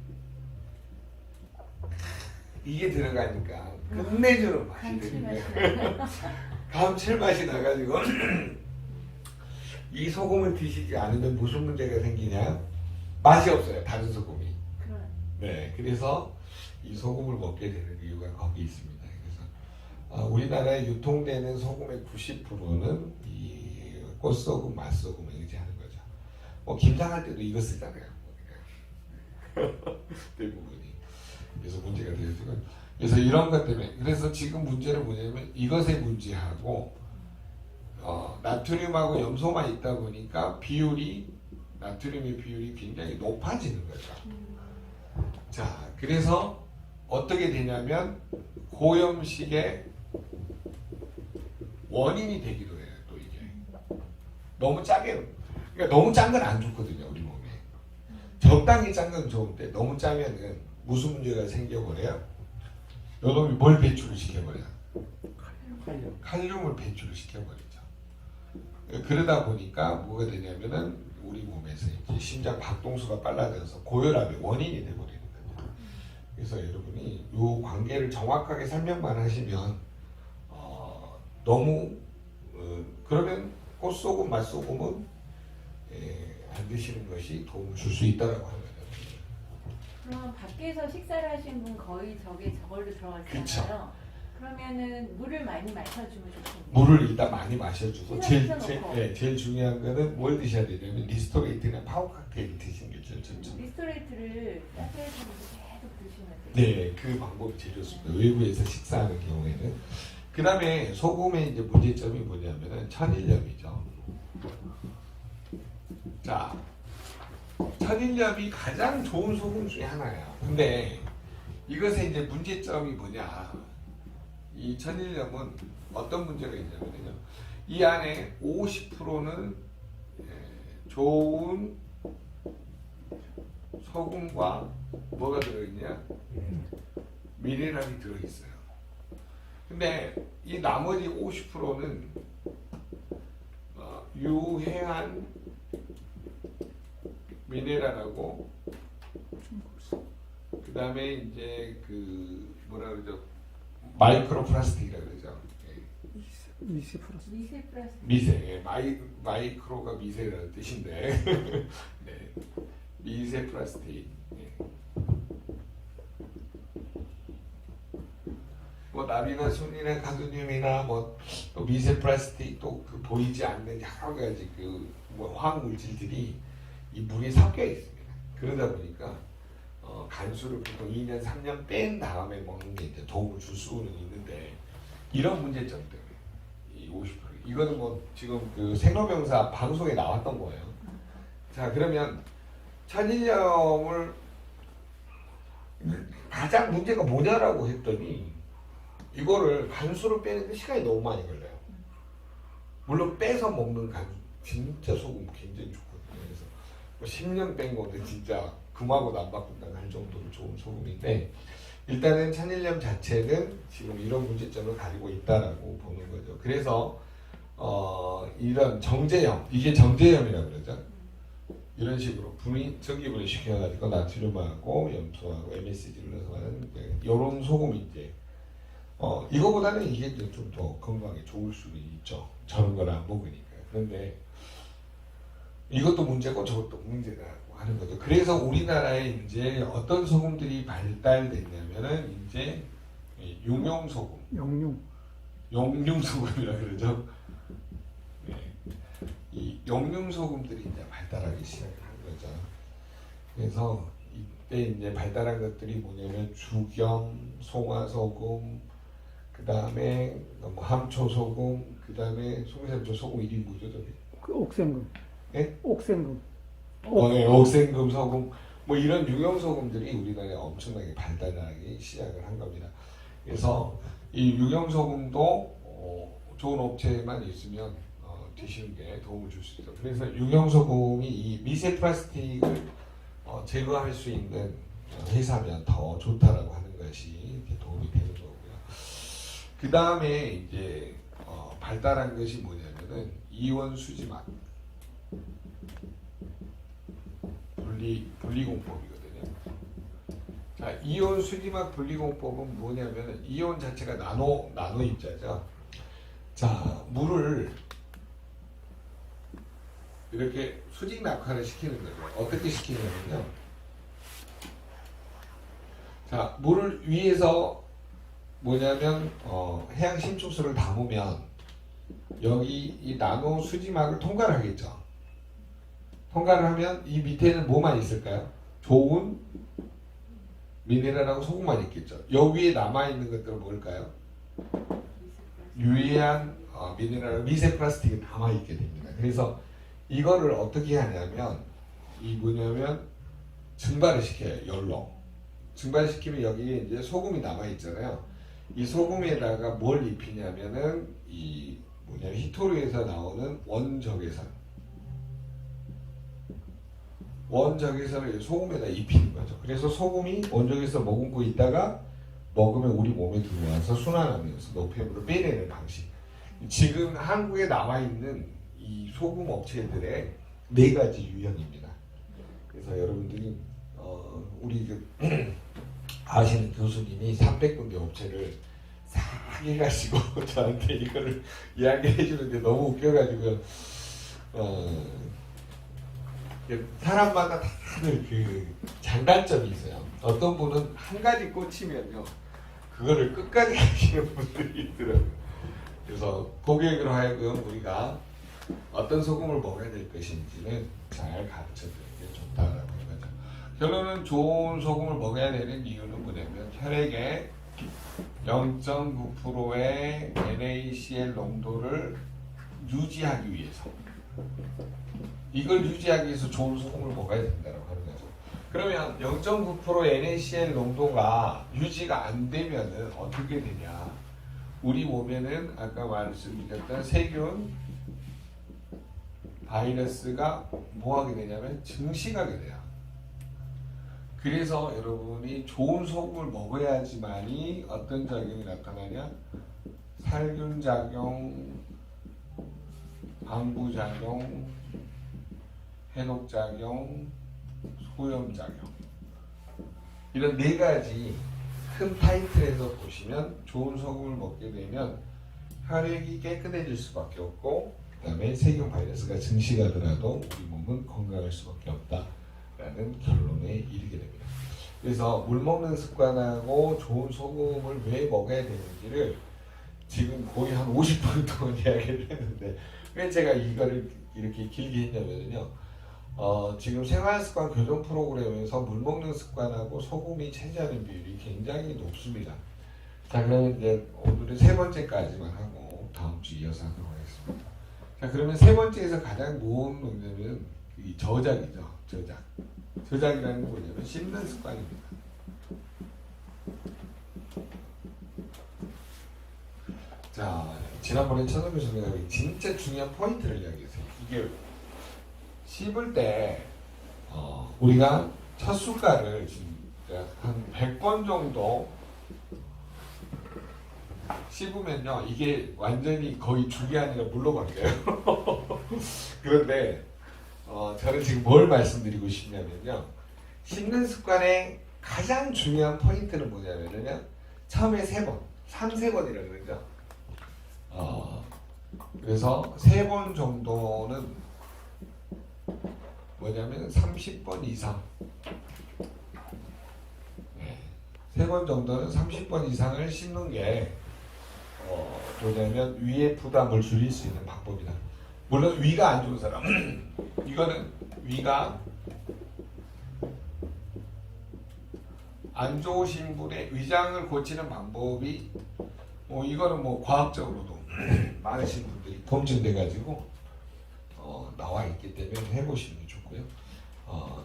S1: 이게 들어가니까 끝내주는 맛이 되는 거예요. 감칠맛이 나가지고 이 소금을 드시지 않으면 무슨 문제가 생기냐? 맛이 없어요. 다른 소금이. 네, 그래서 이 소금을 먹게 되는 이유가 거기 있습니다. 그래서 우리나라에 유통되는 소금의 90%는 이 꽃소금, 맛소금을 의지하는 거죠. 뭐 김장할 때도 이거 쓰잖아요. 대부분이. 그래서 문제가 되어지고. 그래서 이런 것 때문에. 그래서 지금 문제는 뭐냐면 이것의 문제하고 나트륨하고 염소만 있다 보니까 나트륨의 비율이 굉장히 높아지는 거죠. 자, 그래서 어떻게 되냐면 고염식의 원인이 되기도 해요. 또 이게 너무 짜게, 그러니까 너무 짠 건 안 좋거든요, 우리 몸에. 적당히 짠 건 좋은데 너무 짜면은 무슨 문제가 생겨버려요? 요놈이 뭘 배출을 시켜버려요? 칼륨을 배출을 시켜버리죠. 그러다 보니까 뭐가 되냐면은 우리 몸에서 이제 심장 박동수가 빨라져서 고혈압의 원인이 돼버리는 거죠. 그래서 여러분이 이 관계를 정확하게 설명만 하시면 너무 그러면 꽃소금, 맛소금은 안 드시는 것이 도움을 줄 수 있다라고 하는 거죠.
S2: 그럼 밖에서 식사를 하신 분 거의 저걸로 들어가잖아요. 그러면은 물을 많이 마셔주면 좋겠네요.
S1: 물을 일단 많이 마셔주고
S2: 씻어놓고.
S1: 제일 중요한 거는 뭘 드셔야 되냐면 리스토레이트나 파워 칵테일 드시는 게 제일 좋죠.
S2: 리스토레이트를 따뜻해서 계속 드시면 돼요.
S1: 네, 그 방법이 제일 좋습니다. 외부에서 식사하는 경우에는. 그 다음에 소금의 이제 문제점이 뭐냐면은 천일염이죠. 자, 천일염이 가장 좋은 소금 중에 하나예요. 근데 이것의 이제 문제점이 뭐냐? 이 천일염은 어떤 문제가 있냐면요. 이 안에 50%는 좋은 소금과 뭐가 들어있냐? 미네랄이 들어있어요. 근데 이 나머지 50%는 유해한 미네랄하고 그 다음에 이제 그 뭐라 그러죠? 마이크로 플라스틱이라고 그러죠.
S3: 미세 플러스.
S2: 미세 플라스틱.
S1: 미세, 마이크로가 미세라는 뜻인데, 네, 미세 플라스틱. 네. 뭐 납이나 순이나 카드뮴이나 또 미세 플라스틱 또 그 보이지 않는 여러 가지 뭐 화학 물질들이 이 물에 섞여 있습니다. 그러다 보니까 간수를 보통 2년, 3년 뺀 다음에 먹는 게 이제 도움을 줄 수는 있는데 이런 문제점 때문에 이 50% 이거는 뭐 지금 그 생로병사 방송에 나왔던 거예요. 자, 그러면 천일염을 가장 문제가 뭐냐라고 했더니 이거를 간수를 빼는데 시간이 너무 많이 걸려요. 물론 빼서 먹는 간수 진짜 소금 굉장히 좋거든요. 그래서 뭐 10년 뺀 건데 진짜 금하고도 안 바꾼다고 할 정도로 좋은 소금인데 일단은 천일염 자체는 지금 이런 문제점을 가지고 있다라고 보는 거죠. 그래서 이런 정제염, 이게 정제염이라고 그러죠. 이런 식으로 전기분해 시켜가지고 나트륨하고 염소하고 MSG를 넣어서 하는 이런 소금이 이제 이거보다는 이게 좀 더 건강에 좋을 수는 있죠. 저런 걸 안 먹으니까. 그런데 이것도 문제고 저것도 문제다고 하는 거죠. 그래서 우리나라에 이제 어떤 소금들이 발달됐냐면은 이제 용용소금, 용융소금이라 그러죠. 네. 이 용융소금들이 이제 발달하기 시작을 한 거죠. 그래서 이때 이제 발달한 것들이 뭐냐면 죽염, 송화소금, 그 다음에 뭐 함초소금, 그 다음에 송샘초 소금 이름이 뭐죠, 저기?
S3: 그 옥생금.
S1: 네?
S3: 옥생금.
S1: 네, 옥생금 소금, 뭐 이런 유형 소금들이 우리나라에 엄청나게 발달하기 시작을 한 겁니다. 그래서 이 유경소금도 좋은 업체만 있으면 드시는 게 도움을 줄 수 있어요. 그래서 유경소금이 이 미세 플라스틱을 제거할 수 있는 회사면 더 좋다라고 하는 것이 이렇게 도움이 되는 거고요. 그 다음에 이제 발달한 것이 뭐냐면은 이온 수지막 분리공법이거든요. 자, 이온 수지막 분리공법은 뭐냐면은 이온 자체가 나노 입자죠. 자, 물을 이렇게 수직 낙하를 시키는 거죠. 어떻게 시키냐면요. 자, 물을 위에서 뭐냐면 해양 심층수를 담으면 여기 이 나노 수지막을 통과를 하겠죠. 통과를 하면 이 밑에는 뭐만 있을까요? 좋은 미네랄하고 소금만 있겠죠. 여기에 남아있는 것들은 뭘까요? 유해한 미네랄, 미세 플라스틱이 남아있게 됩니다. 그래서 이거를 어떻게 하냐면 이 뭐냐면 증발을 시켜요. 열로 증발시키면 여기에 이제 소금이 남아있잖아요. 이 소금에다가 뭘 입히냐면은 이 뭐냐면 히토류에서 나오는 원적외선을 소금에다 입히는 거죠. 그래서 소금이 원적외선 머금고 있다가 먹으면 우리 몸에 들어와서 순환하면서 노폐물을 빼내는 방식. 지금 한국에 나와 있는 이 소금 업체들의 4가지 유형입니다. 그래서 여러분들이 우리 아시는 교수님이 300군데 업체를 싹 해가지고 저한테 이거를 이야기해 주는데 너무 웃겨가지고 사람마다 다들 그 장단점이 있어요. 어떤 분은 한 가지 꽂히면요 그거를 끝까지 하시는 분들이 있더라고요. 그래서 고객으로 하여금 우리가 어떤 소금을 먹어야 될 것인지는 잘 가르쳐 드리는 게 좋다라고 하는 거죠. 결론은 좋은 소금을 먹어야 되는 이유는 뭐냐면 혈액에 0.9%의 NaCl 농도를 유지하기 위해서, 이걸 유지하기 위해서 좋은 소금을 먹어야 된다고 하는 거죠. 그러면 0.9%의 NaCl 농도가 유지가 안 되면은 어떻게 되냐? 우리 몸에는 아까 말씀드렸던 세균, 바이러스가 뭐 하게 되냐면 증식하게 돼요. 그래서 여러분이 좋은 소금을 먹어야지만이 어떤 작용이 나타나냐? 살균 작용, 방부 작용, 해독 작용, 소염 작용, 이런 4가지 큰 타이틀에서 보시면 좋은 소금을 먹게 되면 혈액이 깨끗해질 수밖에 없고, 그 다음에 세균 바이러스가 증식하더라도 우리 몸은 건강할 수밖에 없다라는 결론에 이르게 됩니다. 그래서 물 먹는 습관하고 좋은 소금을 왜 먹어야 되는지를 지금 거의 한 50분 동안 이야기를 했는데, 왜 제가 이거를 이렇게 길게 했냐면요, 지금 생활습관 교정 프로그램에서 물 먹는 습관하고 소금이 차지하는 비율이 굉장히 높습니다. 자, 그러면 이제 오늘은 3번째까지만 하고 다음 주 이어서 하도록 하겠습니다. 자, 그러면 3번째에서 가장 무서운 문제는 이 저작이죠. 저작이라는 건 뭐냐면 씹는 습관입니다. 자, 지난번에 천성규 선생님이 진짜 중요한 포인트를 이야기했어요. 이게 씹을 때 우리가 첫 숟갈을 한 100번 정도 씹으면요 이게 완전히 거의 죽이 아니라 물로 바뀌어요. 그런데 저는 지금 뭘 말씀드리고 싶냐면요, 씹는 습관의 가장 중요한 포인트는 뭐냐면요, 처음에 3번, 3세번이라고 그러죠. 그래서 3번 정도는 뭐냐면 30번 이상, 3번 정도는 30번 이상을 씹는 게 뭐냐면 위의 부담을 줄일 수 있는 방법이다. 물론 위가 안 좋은 사람 이거는 위가 안 좋으신 분의 위장을 고치는 방법이 이거는 뭐 과학적으로도 많으신 분들이 검증돼 가지고 나와 있기 때문에 해보시면 좋고요.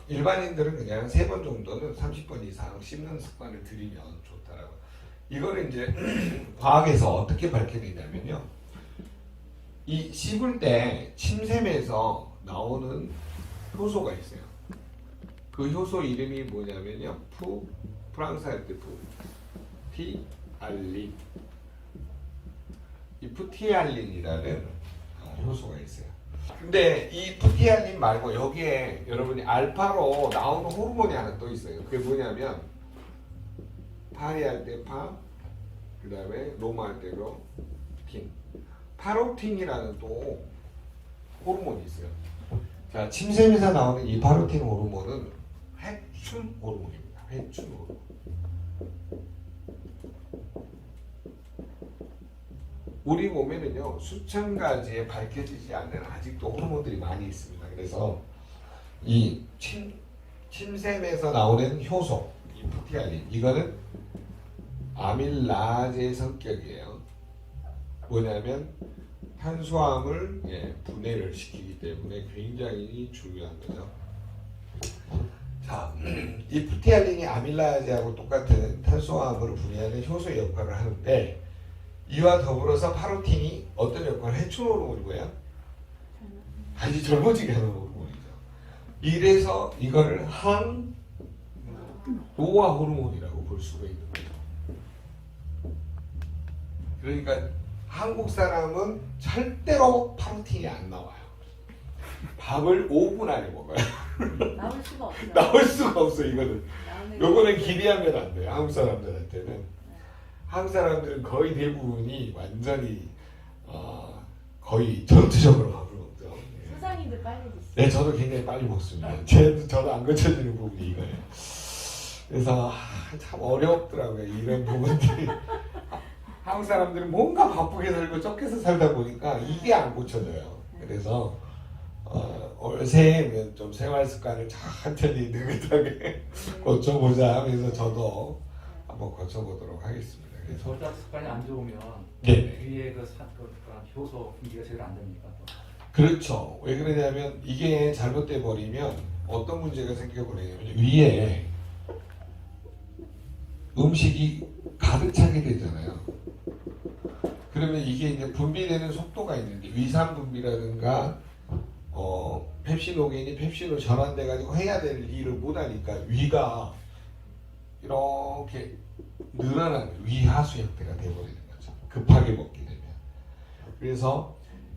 S1: 일반인들은 그냥 3번 정도는 30번 이상 씹는 습관을 들이면 좋다라고. 이거를 이제 과학에서 어떻게 밝혀내냐면요. 이 씹을 때 침샘에서 나오는 효소가 있어요. 그 효소 이름이 뭐냐면요. 프랑스 할 때 푸티알린. 이 푸티알린이라는 효소가 있어요. 근데 이 푸티알린 말고 여기에 여러분이 알파로 나오는 호르몬이 하나 또 있어요. 그게 뭐냐면 파리 할 때 파, 그 다음에 로마 할 때로 틴. 파로틴이라는 또 호르몬이 있어요. 자, 침샘에서 나오는 이 파로틴 호르몬은 회춘 호르몬입니다. 회춘 호르몬. 우리 몸에는요 수천 가지의 밝혀지지 않는 아직도 호르몬들이 많이 있습니다. 그래서 이 침샘에서 나오는 효소, 이 푸티알린, 이거는 아밀라제 성격이에요. 뭐냐면 탄수화물 분해를 시키기 때문에 굉장히 중요한 거죠. 자, 이 푸티알린이 아밀라제하고 똑같은 탄수화물을 분해하는 효소 역할을 하는데 이와 더불어서 파로틴이 어떤 역할을 해주는 호르몬이고요. 아주 젊어지게 하는 호르몬이죠. 이래서 이거를 항노화 호르몬이라고 볼 수가 있는 거죠. 그러니까 한국 사람은 절대로 파로틴이 안 나와요. 밥을 5분 안에 먹어요.
S2: 나올 수가 없어요.
S1: 나올 수가 없어 이거는.
S2: 나오는
S1: 요거는 기대하면 안 돼요. 한국 사람들한테는. 한국 사람들은 거의 대부분이 완전히 거의 전투적으로 밥을 먹죠.
S2: 소장님도 빨리 드시죠.
S1: 네, 저도 굉장히 빨리 먹습니다. 저도 안 거쳐지는 부분이 이거예요. 그래서 참 어렵더라고요. 이런 부분들이. 한국 사람들은 뭔가 바쁘게 살고 쫓겨서 살다 보니까 이게 안 고쳐져요. 그래서 올해면 좀 생활 습관을 천천히 느긋하게 고쳐보자 하면서 저도 한번 고쳐보도록 하겠습니다. 그래서
S4: 소작 습관이 안 좋으면
S1: 네.
S4: 위에 그 효소 분비가 제대로 안 됩니까? 또?
S1: 그렇죠. 왜 그러냐면 이게 잘못돼 버리면 어떤 문제가 생겨버리냐면 위에 음식이 가득 차게 되잖아요. 그러면 이게 이제 분비되는 속도가 있는데 위산 분비라든가 펩시노겐이 펩신으로 전환돼 가지고 해야 될 일을 못 하니까 위가 이렇게 늘어나는 위하수 형태가 되어버리는 거죠. 급하게 먹게 되면. 그래서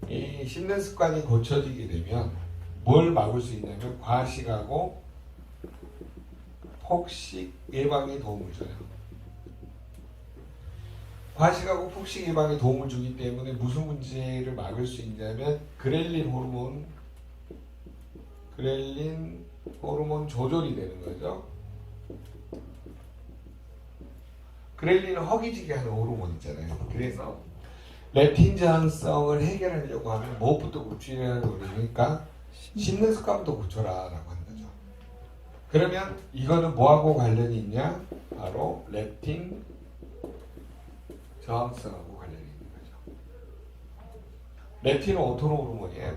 S1: 이 씹는 습관이 고쳐지게 되면 뭘 막을 수 있냐면 과식하고 폭식 예방에 도움을 줘요. 과식하고 폭식 예방에 도움을 주기 때문에 무슨 문제를 막을 수 있냐면 그렐린 호르몬 조절이 되는 거죠. 그렐린은 허기지게 하는 호르몬 있잖아요. 그래서 렙틴 저항성을 해결하려고 하면 무엇부터 고치려는 거니까 씹는 습관부터 고쳐라라고 하는 거죠. 그러면 이거는 뭐하고 관련이 있냐? 바로 렙틴 저항성하고 관련이 있는 거죠. 렙틴은 어떤 호르몬이에요?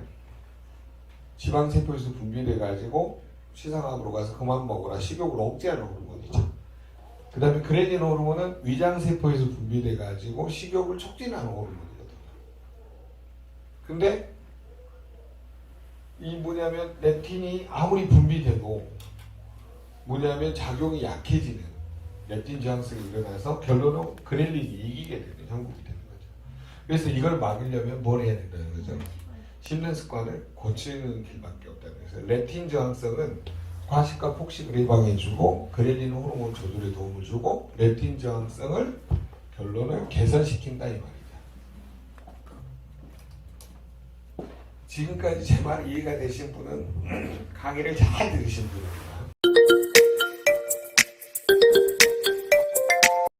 S1: 지방세포에서 분비돼 가지고 시상암으로 가서 그만 먹어라 식욕을 억제하는 호르몬이죠. 그 다음에 그렐린 호르몬은 위장세포에서 분비돼 가지고 식욕을 촉진하는 호르몬이거든요. 근데 이 뭐냐면 렙틴이 아무리 분비돼도 뭐냐면 작용이 약해지는 렙틴 저항성이 일어나서 결론은 그렐린이 이기게 되는 형국이 되는 거죠. 그래서 이걸 막으려면 뭘 해야 된다는 거죠? 씹는 습관을 고치는 길밖에 없다는 거죠. 렙틴 저항성은 과식과 폭식을 예방해주고 그렐린 호르몬 조절에 도움을 주고 렙틴 저항성을 결론을 개선시킨다 이 말이죠. 지금까지 제 말 이해가 되신 분은 강의를 잘 들으신 분입니다.